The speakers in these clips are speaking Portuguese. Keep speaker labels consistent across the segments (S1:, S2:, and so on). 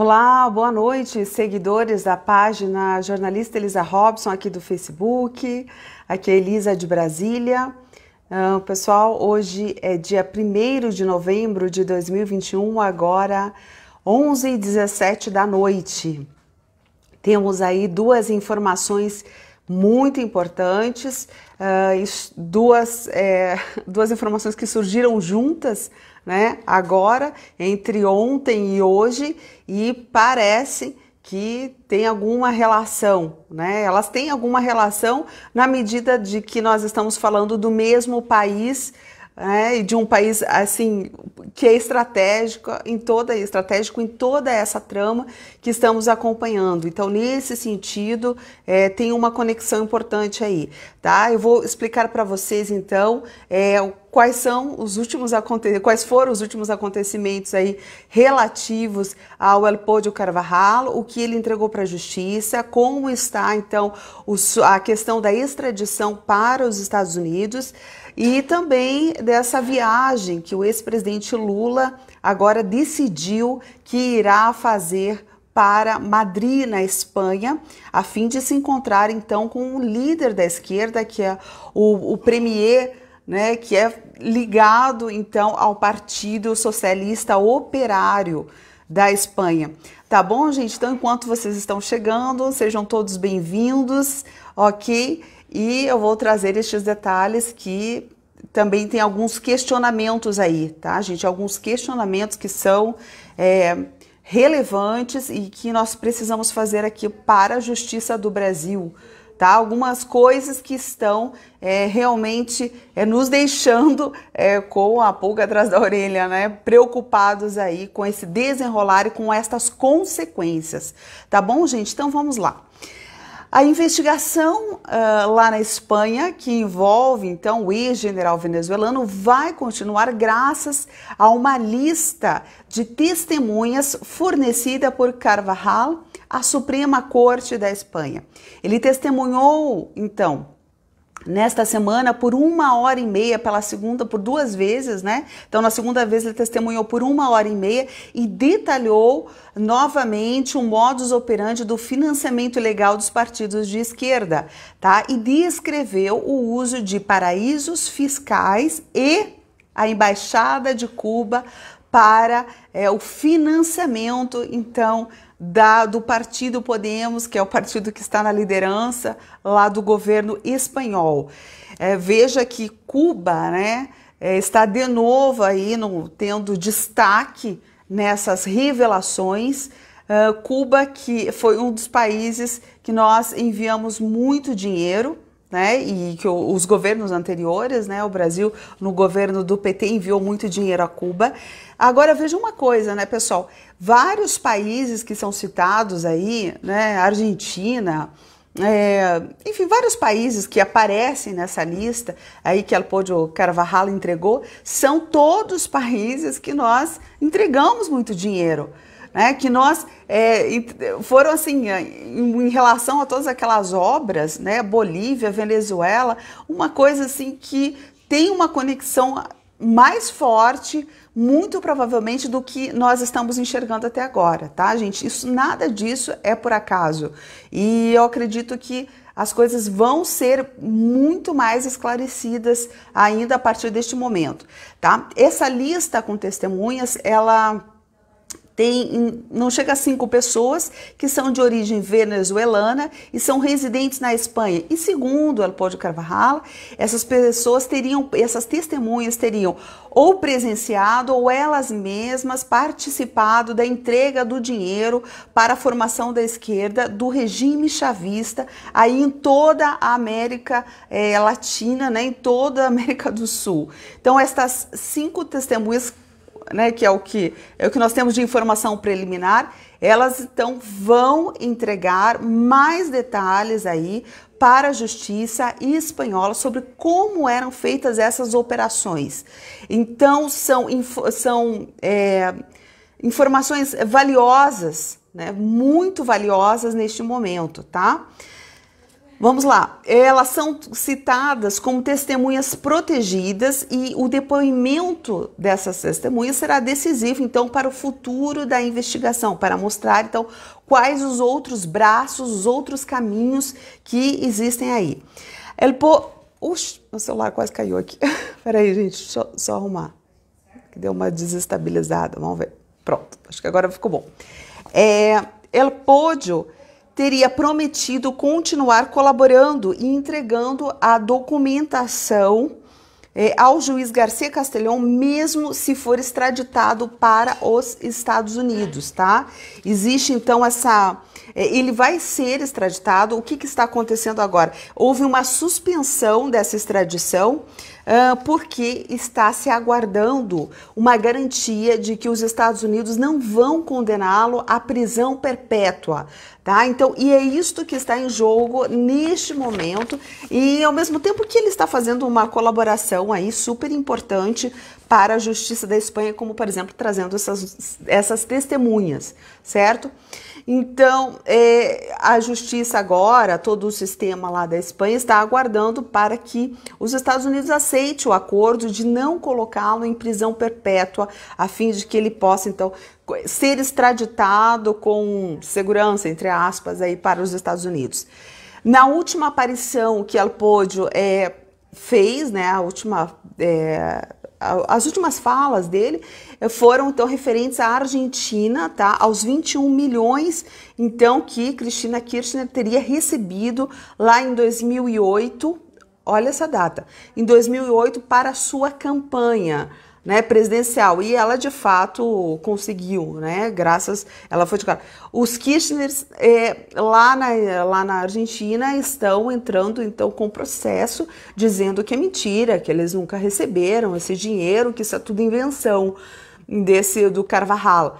S1: Olá, boa noite, seguidores da página Jornalista Elisa Robson aqui do Facebook. Aqui é Elisa de Brasília. Pessoal, hoje é dia 1º de novembro de 2021, agora 11h17 da noite. Temos aí duas informações muito importantes, duas informações que surgiram juntas, né, agora, entre ontem e hoje, e parece que tem alguma relação, né? Elas têm alguma relação na medida de que nós estamos falando do mesmo país, e de um país assim que é estratégico em toda essa trama que estamos acompanhando. Então, nesse sentido, tem uma conexão importante aí, tá? Eu vou explicar para vocês então quais foram os últimos acontecimentos aí relativos ao Elpódio Carvajal, o que ele entregou para a justiça, como está então a questão da extradição para os Estados Unidos e também dessa viagem que o ex-presidente Lula agora decidiu que irá fazer para Madrid, na Espanha, a fim de se encontrar então com o líder da esquerda, que é o premier, né, que é ligado então ao Partido Socialista Operário da Espanha. Tá bom, gente? Então, enquanto vocês estão chegando, sejam todos bem-vindos, ok? E eu vou trazer estes detalhes que também tem alguns questionamentos aí, tá, gente? Alguns questionamentos que são relevantes e que nós precisamos fazer aqui para a Justiça do Brasil, tá? Algumas coisas que estão realmente nos deixando com a pulga atrás da orelha, né? Preocupados aí com esse desenrolar e com estas consequências, tá bom, gente? Então vamos lá. A investigação lá na Espanha, que envolve então o ex-general venezuelano, vai continuar graças a uma lista de testemunhas fornecida por Carvajal à Suprema Corte da Espanha. Ele testemunhou então nesta semana por 1h30, por duas vezes, né? Então, na segunda vez ele testemunhou por 1h30 e detalhou novamente o modus operandi do financiamento ilegal dos partidos de esquerda, tá? E descreveu o uso de paraísos fiscais e a Embaixada de Cuba para o financiamento, então, do partido Podemos, que é o partido que está na liderança lá do governo espanhol. Veja que Cuba, né, está de novo aí tendo destaque nessas revelações. Cuba, que foi um dos países que nós enviamos muito dinheiro, né, e que os governos anteriores, né, o Brasil no governo do PT enviou muito dinheiro a Cuba. Agora veja uma coisa, né, pessoal, vários países que são citados aí, né, Argentina, enfim, vários países que aparecem nessa lista aí que Elpódio Carvajal entregou, são todos países que nós entregamos muito dinheiro, né, que nós foram assim, em relação a todas aquelas obras, né, Bolívia, Venezuela, uma coisa assim que tem uma conexão mais forte, muito provavelmente, do que nós estamos enxergando até agora, tá, gente? Nada disso é por acaso. E eu acredito que as coisas vão ser muito mais esclarecidas ainda a partir deste momento, tá? Essa lista com testemunhas, ela não chega a 5 pessoas que são de origem venezuelana e são residentes na Espanha. E segundo Elpódio Carvajal, essas testemunhas teriam ou presenciado ou elas mesmas participado da entrega do dinheiro para a formação da esquerda do regime chavista aí em toda a América Latina, né, em toda a América do Sul. Então, estas 5 testemunhas, né, que é o que nós temos de informação preliminar, elas então vão entregar mais detalhes aí para a justiça espanhola sobre como eram feitas essas operações. Então são informações valiosas, né, muito valiosas neste momento, tá? Vamos lá, elas são citadas como testemunhas protegidas e o depoimento dessas testemunhas será decisivo, então, para o futuro da investigação, para mostrar, então, quais os outros braços, os outros caminhos que existem aí. Uxi, meu celular quase caiu aqui. Peraí, gente, deixa eu só arrumar. Que deu uma desestabilizada, vamos ver. Pronto, acho que agora ficou bom. El Podio teria prometido continuar colaborando e entregando a documentação ao juiz García Castellón, mesmo se for extraditado para os Estados Unidos, tá? Existe então ele vai ser extraditado. O que está acontecendo agora? Houve uma suspensão dessa extradição porque está se aguardando uma garantia de que os Estados Unidos não vão condená-lo à prisão perpétua, tá? Então, e é isto que está em jogo neste momento, e ao mesmo tempo que ele está fazendo uma colaboração aí super importante para a Justiça da Espanha, como, por exemplo, trazendo essas testemunhas, certo? Então, a Justiça agora, todo o sistema lá da Espanha está aguardando para que os Estados Unidos aceitem o acordo de não colocá-lo em prisão perpétua, a fim de que ele possa, então, ser extraditado com segurança, entre aspas, aí para os Estados Unidos. Na última aparição que El Podio fez, né, as últimas falas dele foram, então, referentes à Argentina, tá? Aos 21 milhões, então, que Cristina Kirchner teria recebido lá em 2008, olha essa data, em 2008 para a sua campanha, né, presidencial, e ela de fato conseguiu, né, ela foi de cara. Os Kirchners lá na Argentina estão entrando então com processo, dizendo que é mentira, que eles nunca receberam esse dinheiro, que isso é tudo invenção do Carvajal.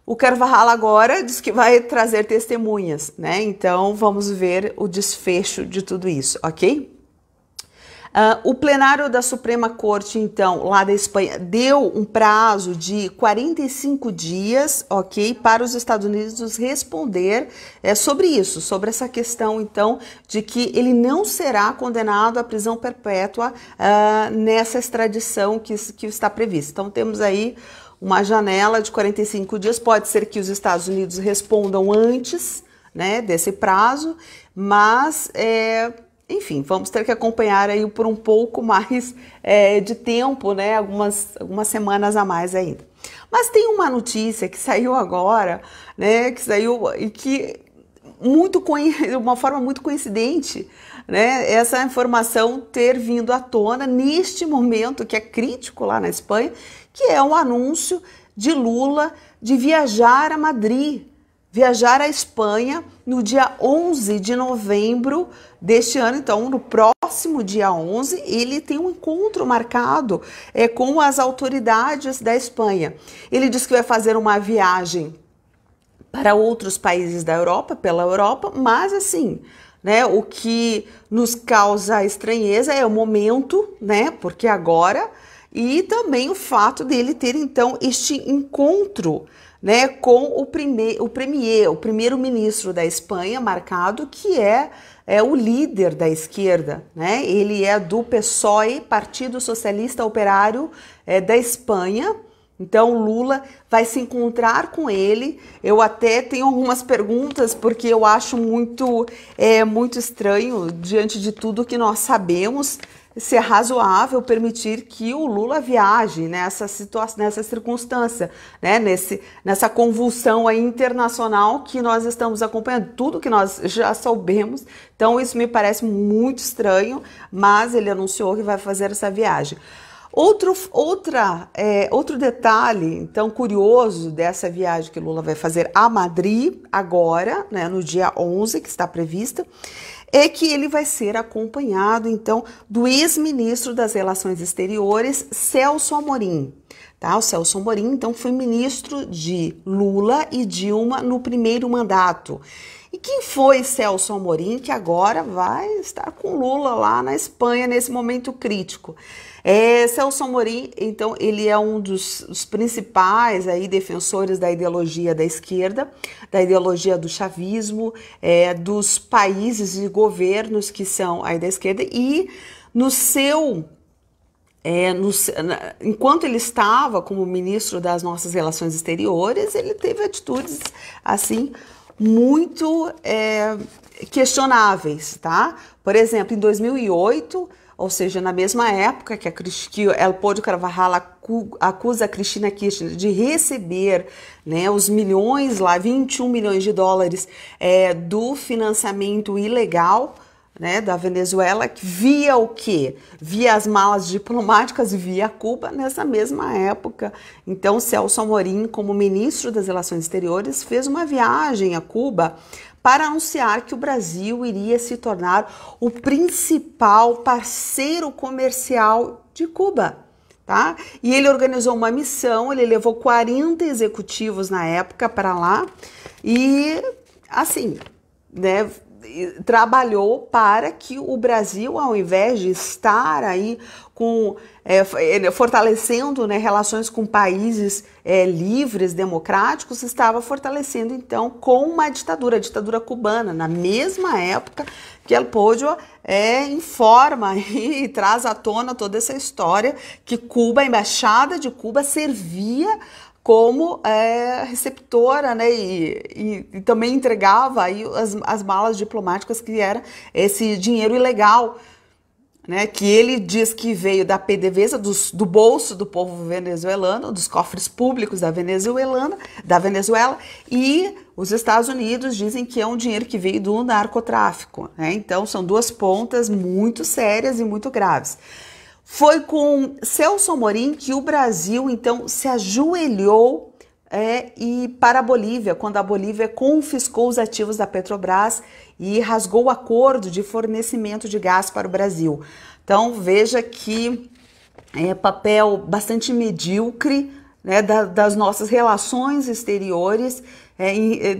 S1: O Carvajal agora diz que vai trazer testemunhas, né, então vamos ver o desfecho de tudo isso, ok? O plenário da Suprema Corte, então, lá da Espanha, deu um prazo de 45 dias, ok, para os Estados Unidos responder sobre isso, sobre essa questão, então, de que ele não será condenado à prisão perpétua nessa extradição que está prevista. Então, temos aí uma janela de 45 dias, pode ser que os Estados Unidos respondam antes, né, desse prazo, mas enfim, vamos ter que acompanhar aí por um pouco mais de tempo, né? Algumas semanas a mais ainda. Mas tem uma notícia que saiu agora, né? Que saiu e que de uma forma muito coincidente, né? Essa informação ter vindo à tona neste momento que é crítico lá na Espanha, que é o anúncio de Lula de viajar a Madrid, viajar à Espanha no dia 11 de novembro deste ano. Então, no próximo dia 11, ele tem um encontro marcado com as autoridades da Espanha. Ele diz que vai fazer uma viagem para outros países da Europa, pela Europa, mas assim, né, o que nos causa estranheza é o momento, né, porque agora, e também o fato dele ter, então, este encontro, né, com o primeiro-ministro da Espanha, marcado, que é o líder da esquerda, né? Ele é do PSOE, Partido Socialista Operário da Espanha. Então, Lula vai se encontrar com ele. Eu até tenho algumas perguntas, porque eu acho muito estranho, diante de tudo que nós sabemos, se é razoável permitir que o Lula viaje nessa situação, nessa circunstância, né? Nessa convulsão aí internacional que nós estamos acompanhando, tudo que nós já soubemos. Então, isso me parece muito estranho, mas ele anunciou que vai fazer essa viagem. Outro detalhe, então, curioso dessa viagem que Lula vai fazer a Madrid agora, né, no dia 11, que está prevista, é que ele vai ser acompanhado, então, do ex-ministro das Relações Exteriores, Celso Amorim. Tá? O Celso Amorim, então, foi ministro de Lula e Dilma no primeiro mandato. E E quem foi Celso Amorim, que agora vai estar com Lula lá na Espanha nesse momento crítico? Celso Amorim, então, ele é um dos principais aí defensores da ideologia da esquerda, da ideologia do chavismo, dos países e governos que são aí da esquerda, e no seu... enquanto ele estava como ministro das nossas relações exteriores, ele teve atitudes assim muito questionáveis, tá? Por exemplo, em 2008, ou seja, na mesma época que El Podio Carvajal acusa a Cristina Kirchner de receber, né, os milhões lá, 21 milhões de dólares do financiamento ilegal, né, da Venezuela, via o quê? Via as malas diplomáticas, via Cuba, nessa mesma época. Então, Celso Amorim, como ministro das Relações Exteriores, fez uma viagem a Cuba para anunciar que o Brasil iria se tornar o principal parceiro comercial de Cuba, tá? E ele organizou uma missão, ele levou 40 executivos na época para lá e, assim, né, trabalhou para que o Brasil, ao invés de estar aí fortalecendo, né, relações com países livres, democráticos, estava fortalecendo então com uma ditadura, a ditadura cubana, na mesma época que El Podio informa e traz à tona toda essa história que Cuba, a embaixada de Cuba, servia como receptora, né, e também entregava aí as malas diplomáticas, que era esse dinheiro ilegal, né, que ele diz que veio da PDVSA, do bolso do povo venezuelano, dos cofres públicos da Venezuela, e os Estados Unidos dizem que é um dinheiro que veio do narcotráfico, né? Então são duas pontas muito sérias e muito graves. Foi com Celso Amorim que o Brasil, então, se ajoelhou e para a Bolívia, quando a Bolívia confiscou os ativos da Petrobras e rasgou o acordo de fornecimento de gás para o Brasil. Então, veja que papel bastante medíocre, né, das nossas relações exteriores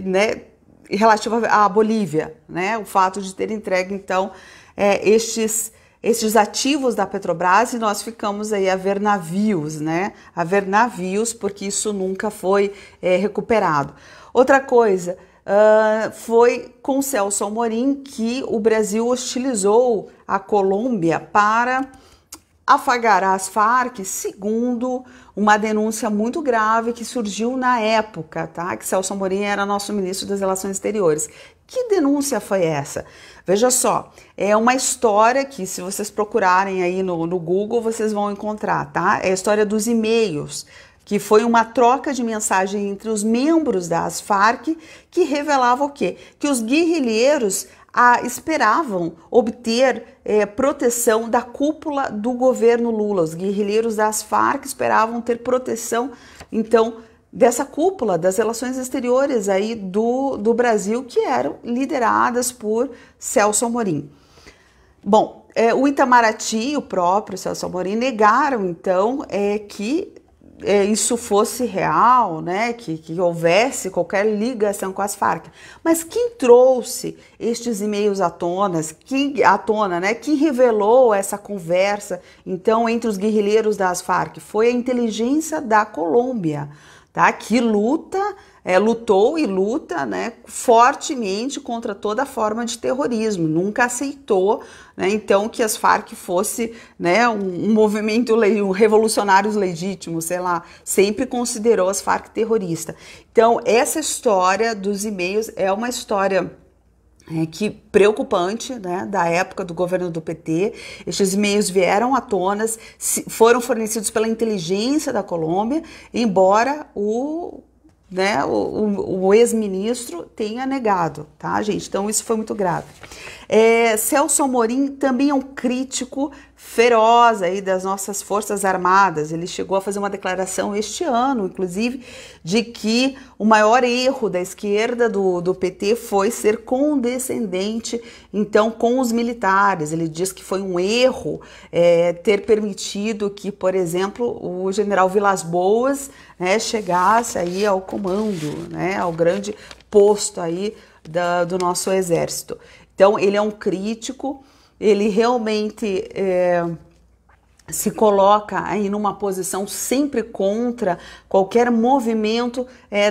S1: né, relativa à Bolívia, né, o fato de ter entregue, então, estes ativos da Petrobras, e nós ficamos aí a ver navios, né? A ver navios, porque isso nunca foi recuperado. Outra coisa, foi com Celso Amorim que o Brasil hostilizou a Colômbia para afagar as Farc, segundo uma denúncia muito grave que surgiu na época, tá? Que Celso Amorim era nosso ministro das Relações Exteriores. Que denúncia foi essa? Veja só, é uma história que, se vocês procurarem aí no Google, vocês vão encontrar, tá? É a história dos e-mails, que foi uma troca de mensagem entre os membros das Farc, que revelava o quê? Que os guerrilheiros esperavam obter proteção da cúpula do governo Lula. Os guerrilheiros das Farc esperavam ter proteção, então, dessa cúpula das relações exteriores aí do Brasil, que eram lideradas por Celso Amorim. Bom, o Itamaraty e o próprio Celso Amorim negaram, então, que isso fosse real, né, que houvesse qualquer ligação com as Farc. Mas quem trouxe estes e-mails à tona, né, quem revelou essa conversa, então, entre os guerrilheiros das Farc? Foi a inteligência da Colômbia, tá, que lutou e luta, né, fortemente contra toda forma de terrorismo, nunca aceitou, né, então, que as Farc fosse, né, um movimento, um revolucionários legítimos, sei lá, sempre considerou as Farc terrorista. Então, essa história dos e-mails é uma história que preocupante, né, da época do governo do PT. Estes e-mails vieram à tona, foram fornecidos pela inteligência da Colômbia, embora o ex-ministro tenha negado, tá, gente? Então isso foi muito grave. Celso Amorim também é um crítico feroz aí das nossas Forças Armadas. Ele chegou a fazer uma declaração este ano, inclusive, de que o maior erro da esquerda do PT foi ser condescendente, então, com os militares. Ele diz que foi um erro ter permitido que, por exemplo, o general Vilas Boas, né, chegasse aí ao comando, né, ao grande posto aí do nosso exército. Então, ele é um crítico. Ele realmente se coloca aí numa posição sempre contra qualquer movimento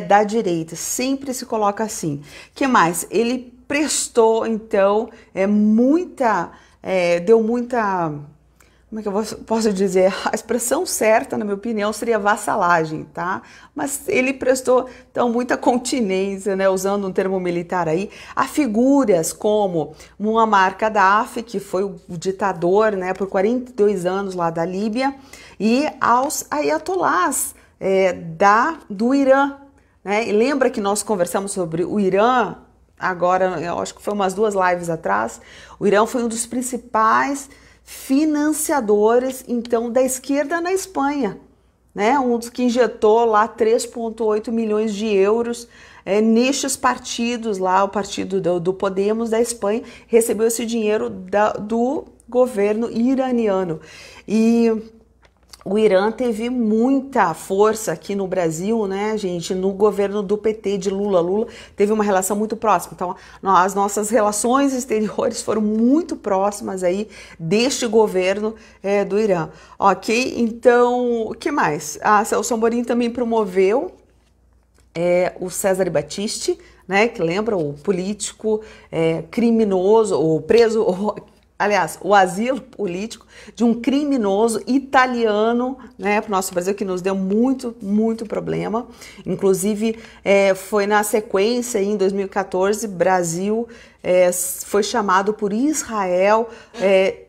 S1: da direita, sempre se coloca assim. Que mais? Ele prestou, então, deu muita... Como é que eu posso dizer? A expressão certa, na minha opinião, seria vassalagem, tá? Mas ele prestou, então, muita continência, né? Usando um termo militar aí, a figuras como Muammar Gaddafi, que foi o ditador, né, por 42 anos lá da Líbia, e aos ayatolás do Irã, né? E lembra que nós conversamos sobre o Irã, agora, eu acho que foi umas 2 lives atrás. O Irã foi um dos principais financiadores, então, da esquerda na Espanha, né? Um dos que injetou lá 3,8 milhões de euros nestes partidos lá, o partido do Podemos da Espanha recebeu esse dinheiro do governo iraniano. E o Irã teve muita força aqui no Brasil, né, gente, no governo do PT de Lula. Lula teve uma relação muito próxima. Então, as nossas relações exteriores foram muito próximas aí deste governo do Irã. Ok? Então, o que mais? A Celso Amorim também promoveu o Cesare Battisti, né, que lembra o político criminoso, o preso... Aliás, o asilo político de um criminoso italiano, né, para o nosso Brasil, que nos deu muito, muito problema. Inclusive, foi na sequência, em 2014, Brasil foi chamado por Israel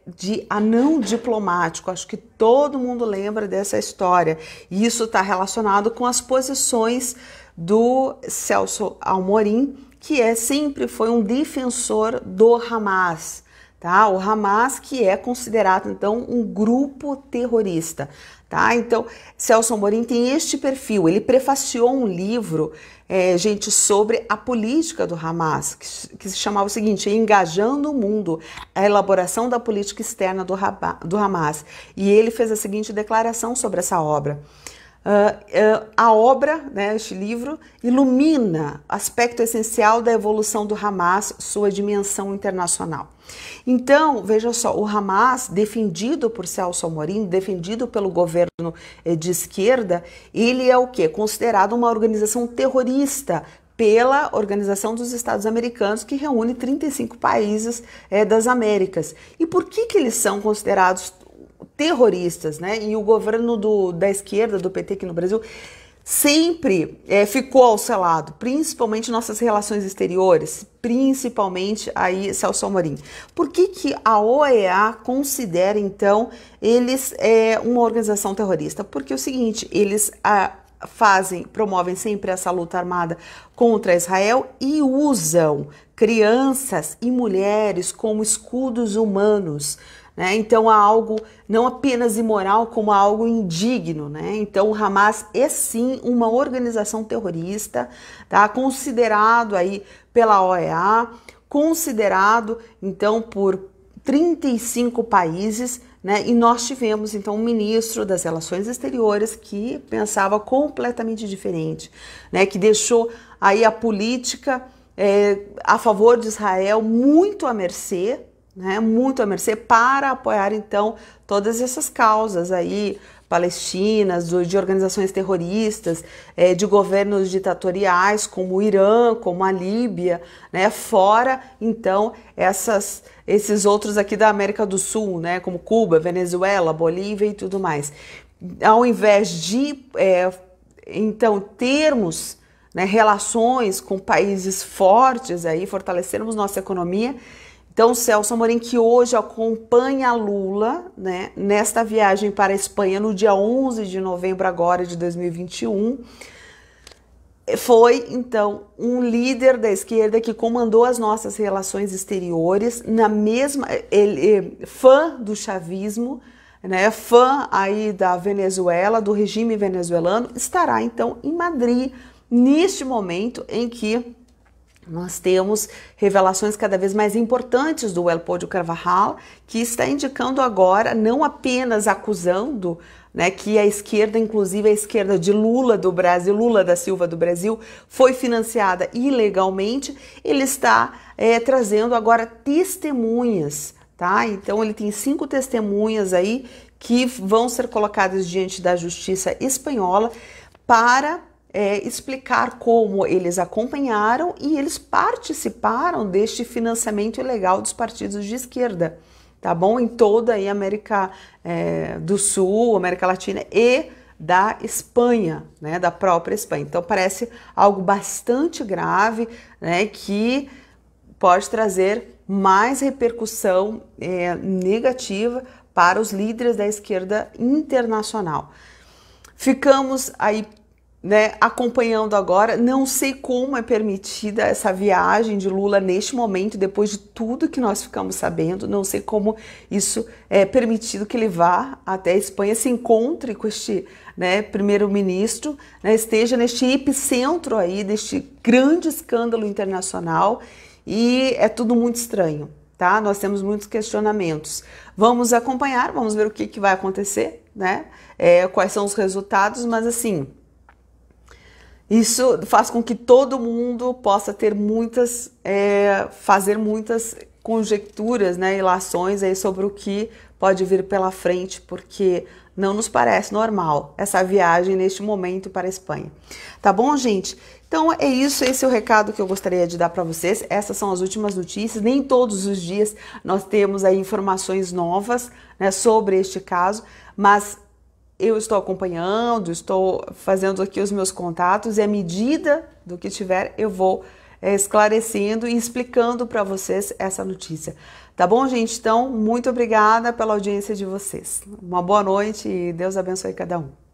S1: de anão diplomático. Acho que todo mundo lembra dessa história. E isso está relacionado com as posições do Celso Amorim, que sempre foi um defensor do Hamas. Tá? O Hamas, que é considerado, então, um grupo terrorista. Tá? Então, Celso Amorim tem este perfil. Ele prefaciou um livro, gente, sobre a política do Hamas, que se chamava o seguinte: Engajando o Mundo, a elaboração da política externa do Hamas. E ele fez a seguinte declaração sobre essa obra. A obra, né, este livro, ilumina aspecto essencial da evolução do Hamas, sua dimensão internacional. Então, veja só, o Hamas, defendido por Celso Amorim, defendido pelo governo de esquerda, ele é o quê? Considerado uma organização terrorista pela Organização dos Estados Americanos, que reúne 35 países das Américas. E por que eles são considerados terroristas, né? E o governo da esquerda, do PT aqui no Brasil, sempre ficou ao seu lado, principalmente nossas relações exteriores, principalmente aí Celso Amorim. Por que a OEA considera, então, eles uma organização terrorista? Porque é o seguinte, eles promovem sempre essa luta armada contra Israel e usam crianças e mulheres como escudos humanos. Né? Então, há algo não apenas imoral, como algo indigno. Né? Então, o Hamas é sim uma organização terrorista, tá? Considerado aí pela OEA, considerado então por 35 países, né? E nós tivemos então um ministro das Relações Exteriores que pensava completamente diferente, né? Que deixou aí a política a favor de Israel muito à mercê, né, muito à mercê, para apoiar então todas essas causas aí palestinas, de organizações terroristas, de governos ditatoriais como o Irã, como a Líbia, né, fora então esses outros aqui da América do Sul, né, como Cuba, Venezuela, Bolívia e tudo mais. Ao invés de então termos, né, relações com países fortes aí, fortalecermos nossa economia. Então, Celso Amorim, que hoje acompanha Lula, né, nesta viagem para a Espanha no dia 11 de novembro agora de 2021, foi, então, um líder da esquerda que comandou as nossas relações exteriores, fã do chavismo, né, fã aí da Venezuela, do regime venezuelano, estará, então, em Madrid, neste momento em que nós temos revelações cada vez mais importantes do Elpódio Carvajal, que está indicando agora, não apenas acusando, né, que a esquerda, inclusive a esquerda de Lula do Brasil, Lula da Silva do Brasil, foi financiada ilegalmente, ele está trazendo agora testemunhas, tá? Então ele tem 5 testemunhas aí que vão ser colocadas diante da justiça espanhola para explicar como eles acompanharam e eles participaram deste financiamento ilegal dos partidos de esquerda, tá bom? Em toda a América do Sul, América Latina e da Espanha, né? Da própria Espanha. Então parece algo bastante grave, né? Que pode trazer mais repercussão negativa para os líderes da esquerda internacional. Ficamos aí, né, acompanhando agora, não sei como é permitida essa viagem de Lula neste momento, depois de tudo que nós ficamos sabendo, não sei como isso é permitido que ele vá até a Espanha, se encontre com este, né, primeiro-ministro, né, esteja neste epicentro aí, deste grande escândalo internacional, e é tudo muito estranho, tá? Nós temos muitos questionamentos. Vamos acompanhar, vamos ver o que vai acontecer, né? Quais são os resultados, mas assim, isso faz com que todo mundo possa ter fazer muitas conjecturas, né, ilações aí sobre o que pode vir pela frente, porque não nos parece normal essa viagem neste momento para a Espanha. Tá bom, gente? Então é isso, esse é o recado que eu gostaria de dar para vocês. Essas são as últimas notícias. Nem todos os dias nós temos aí informações novas, né, sobre este caso, mas eu estou acompanhando, estou fazendo aqui os meus contatos e à medida do que tiver eu vou esclarecendo e explicando para vocês essa notícia. Tá bom, gente? Então, muito obrigada pela audiência de vocês. Uma boa noite e Deus abençoe cada um.